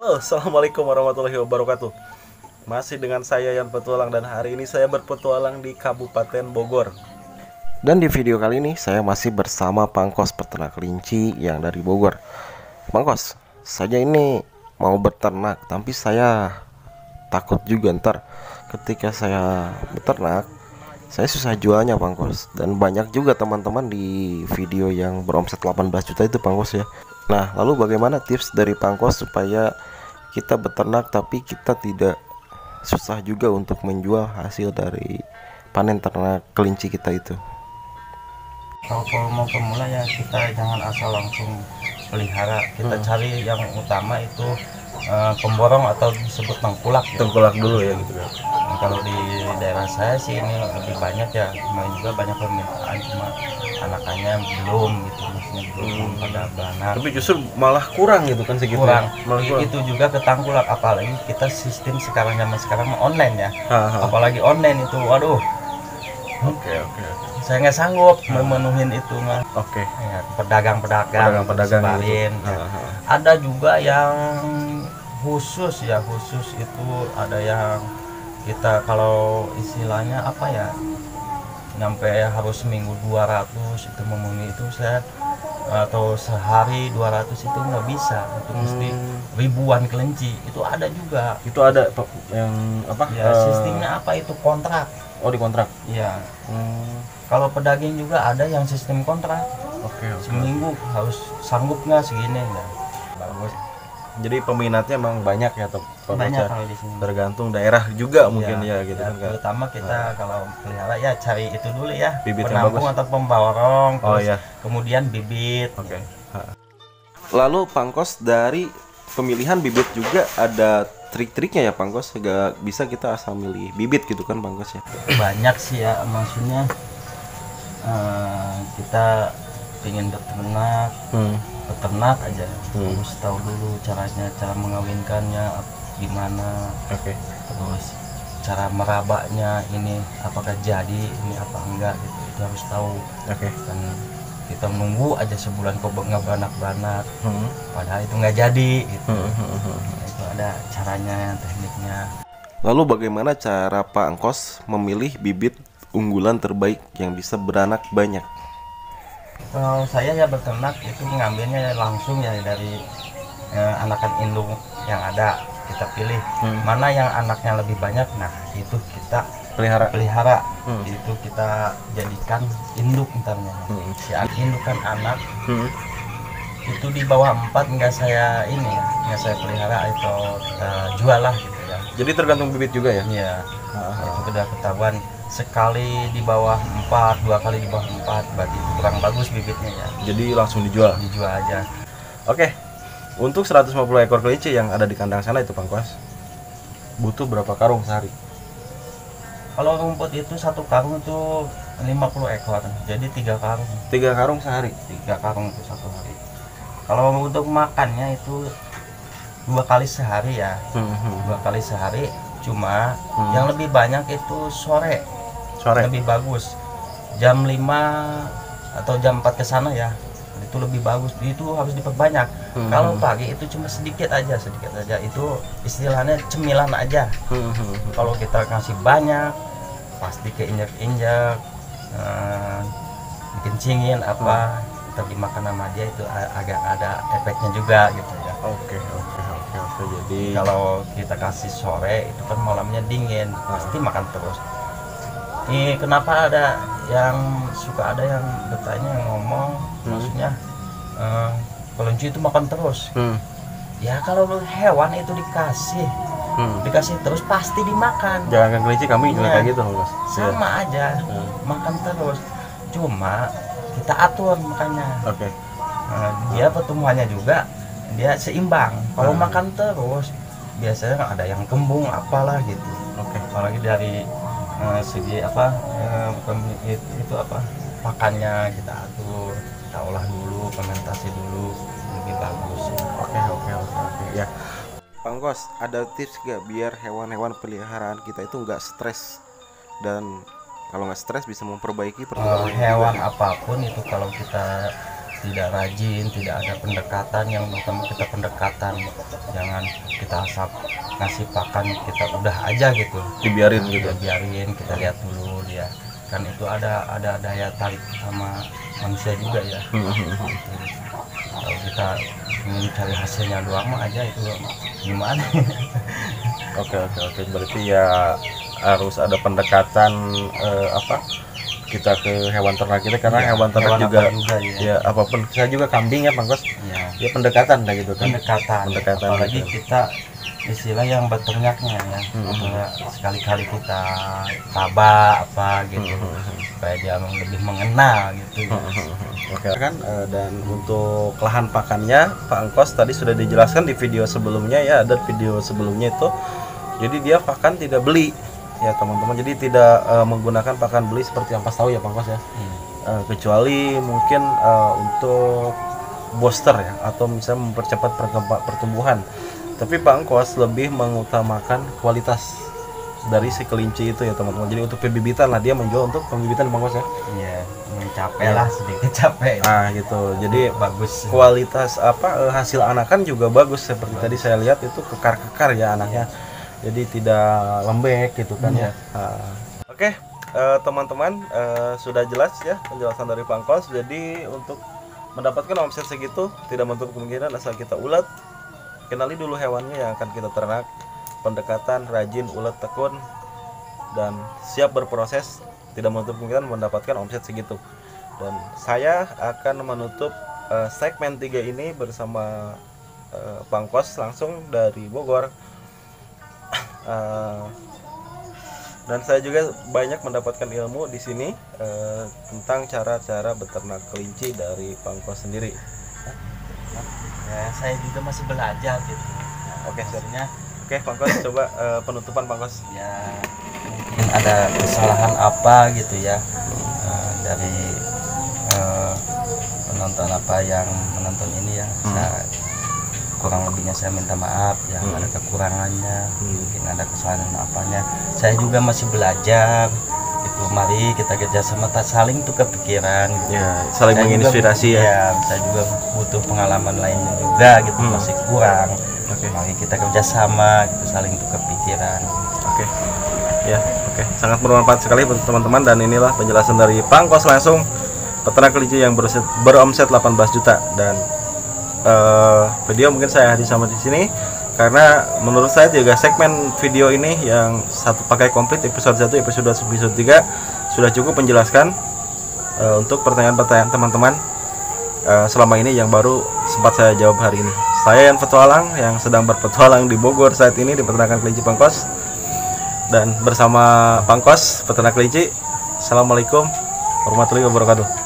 Halo, assalamualaikum warahmatullahi wabarakatuh. Masih dengan saya Yan Petualang dan hari ini saya berpetualang di Kabupaten Bogor. Dan di video kali ini saya masih bersama Pangkos peternak kelinci yang dari Bogor. Pangkos, saya ini mau beternak, tapi saya takut juga ntar ketika saya beternak saya susah jualnya, Pangkos. Dan banyak juga teman-teman di video yang beromset 18 juta itu, Pangkos ya. Nah, lalu bagaimana tips dari Pangkos supaya kita beternak tapi kita tidak susah juga untuk menjual hasil dari panen ternak kelinci kita itu? Kalau mau pemula ya kita jangan asal langsung pelihara, kita cari yang utama itu pemborong atau disebut tengkulak ya. Tengkulak dulu ya gitu kan. Nah, kalau di daerah saya sih ini lebih banyak ya, main juga banyak permintaan, cuma anakannya belum gitu, maksudnya belum pada beranak. Tapi justru malah kurang gitu kan segitu. Kurang. Malah kurang. Itu juga ke tengkulak, apalagi kita sistem sekarang zaman sekarang online ya. Ha. Apalagi online itu, waduh. Oke. Saya nggak sanggup memenuhin itu mah. Oke. Ya, pedagang-pedagang gitu. sebarin. Ada juga yang khusus ya, khusus itu ada yang kita kalau istilahnya apa ya, nyampe harus seminggu 200 itu memenuhi itu saya, atau sehari 200 itu nggak bisa, itu mesti ribuan kelinci itu ada juga. Itu ada yang apa ya sistemnya apa itu kontrak. Oh, di kontrak Iya. Kalau pedaging juga ada yang sistem kontrak. Oke. Seminggu harus sanggup nggak segini ya. Bagus. Jadi peminatnya memang banyak ya, Banyak kalau di sini. tergantung daerah juga mungkin ya gitu kan. Terutama kita kalau pelihara ya cari itu dulu ya, Bibit yang penampung bagus atau pemborong, Oh terus ya. kemudian bibit. Oke. Lalu Pangkos, dari pemilihan bibit juga ada trik-triknya ya, Pangkos? Gak bisa kita asal milih bibit gitu kan, Pangkos ya? Banyak sih ya, maksudnya kita ingin peternak aja harus tahu dulu caranya, cara mengawinkannya gimana. Oke. Terus cara merabaknya ini apakah jadi ini apa enggak gitu, itu harus tahu. Oke. Dan kita menunggu aja sebulan kok nggak beranak-beranak, padahal itu nggak jadi gitu. Nah, itu ada caranya, tekniknya. Lalu bagaimana cara Pangkos memilih bibit unggulan terbaik yang bisa beranak banyak? Kalau saya ya beternak itu ngambilnya langsung ya dari anakan induk yang ada, kita pilih mana yang anaknya lebih banyak, nah itu kita pelihara. Itu kita jadikan induk ntarnya. Si indukan anak itu di bawah 4 nggak saya pelihara atau kita jual lah gitu ya. Jadi tergantung bibit juga ya? Iya. Itu sudah ketahuan, sekali di bawah 4, 2 kali di bawah 4 berarti itu kurang bagus bibitnya ya. Jadi langsung dijual aja. Oke. Untuk 150 ekor kelinci yang ada di kandang sana itu, Pangkos, butuh berapa karung sehari? Kalau rumput itu satu karung itu 50 ekor, jadi 3 karung. 3 karung sehari? 3 karung itu satu hari. Kalau untuk makannya itu 2 kali sehari ya. 2 kali sehari, cuma yang lebih banyak itu sore lebih bagus, jam 5 atau jam 4 ke sana ya, itu lebih bagus, itu harus diperbanyak. Kalau pagi itu cuma sedikit aja, itu istilahnya cemilan aja. Kalau kita kasih banyak pasti keinjak-injak, dikencingin apa, kita dimakan sama dia, itu agak ada efeknya juga gitu ya. Oke. Jadi kalau kita kasih sore itu kan malamnya dingin, pasti makan terus. Ini kenapa ada yang bertanya, yang ngomong, maksudnya kelinci itu makan terus. Ya kalau hewan itu dikasih terus pasti dimakan. Jangan kelinci, kami juga kayak gitu, Mas. Sama aja, makan terus. Cuma kita atur makannya. Oke. Dia pertumbuhannya juga dia seimbang. Kalau makan terus biasanya ada yang kembung apalah gitu. Oke. Apalagi dari segi pakannya kita atur, kita olah dulu, fermentasi dulu, lebih bagus. Oke. Ya, Pangkos, ada tips gak biar hewan-hewan peliharaan kita itu nggak stres, dan kalau nggak stres bisa memperbaiki pertumbuhan hewan apapun itu kalau kita tidak rajin, tidak ada pendekatan. Yang utama kita pendekatan, jangan kita asap ngasih pakan kita udah aja gitu, dibiarin gitu. Biarin, kita lihat dulu dia kan itu ada daya tarik sama manusia juga ya. Kalau kita ingin cari hasilnya doang mah aja itu gimana. Oke, berarti ya harus ada pendekatan kita ke hewan ternak kita, karena hewan ternak juga ya apapun, saya juga kambing ya Bang Kos ya pendekatan dah gitu kan, pendekatan apalagi kita istilah yang beternaknya ya, sekali-kali kita tabak apa gitu supaya dia lebih mengenal gitu. Oke kan, dan untuk lahan pakannya Pak Angkos tadi sudah dijelaskan di video sebelumnya ya, ada video sebelumnya itu, jadi dia pakan tidak beli ya teman-teman, jadi tidak menggunakan pakan beli seperti ampas tahu ya Pak Angkos ya, kecuali mungkin untuk booster ya, atau misalnya mempercepat pertumbuhan. Tapi Pak Angkos lebih mengutamakan kualitas dari si kelinci itu ya teman-teman. Jadi untuk pembibitan lah, dia menjual untuk pembibitan Pak Angkos ya. Iya, capek lah, sedikit capek. Gitu. Jadi bagus. Kualitas hasil anakan juga bagus, seperti tadi saya lihat itu kekar-kekar ya anaknya. Jadi tidak lembek gitu kan ya. Oke, teman-teman, sudah jelas ya penjelasan dari Pak Angkos. Jadi untuk mendapatkan omset segitu tidak menutup kemungkinan asal kita ulet, kenali dulu hewannya yang akan kita ternak, pendekatan, rajin, ulet, tekun, dan siap berproses, tidak menutup kemungkinan mendapatkan omset segitu. Dan saya akan menutup segmen 3 ini bersama Bang Kos langsung dari Bogor. Dan saya juga banyak mendapatkan ilmu di sini tentang cara-cara beternak kelinci dari Bang Kos sendiri. Ya, saya juga masih belajar gitu. Oke, sebenarnya Bang Kos, coba penutupan Bang Kos. Ya, mungkin ada kesalahan apa gitu ya dari penonton apa yang menonton ini ya. Kurang lebihnya saya minta maaf ya, ada kekurangannya, mungkin ada kesalahan apanya. Saya juga masih belajar. Itu mari kita kerjasama, tak saling tukar pikiran gitu. Ya, saling menginspirasi ya. Saya juga butuh pengalaman lainnya juga gitu, masih kurang. Mari kita kerjasama gitu, saling tukar pikiran. Sangat bermanfaat sekali untuk teman-teman, dan inilah penjelasan dari Bang Kos langsung, peternak kelinci yang beromset 18 juta. Dan video mungkin saya hadis sama di sini karena menurut saya juga segmen video ini yang satu pakai komplit, episode 1, episode 2, episode 3 sudah cukup menjelaskan untuk pertanyaan-pertanyaan teman-teman selama ini yang baru sempat saya jawab hari ini. Saya Yan Petualang yang sedang berpetualang di Bogor saat ini di peternakan kelinci Bang Kos, dan bersama Bang Kos peternak kelinci. Assalamualaikum warahmatullahi wabarakatuh.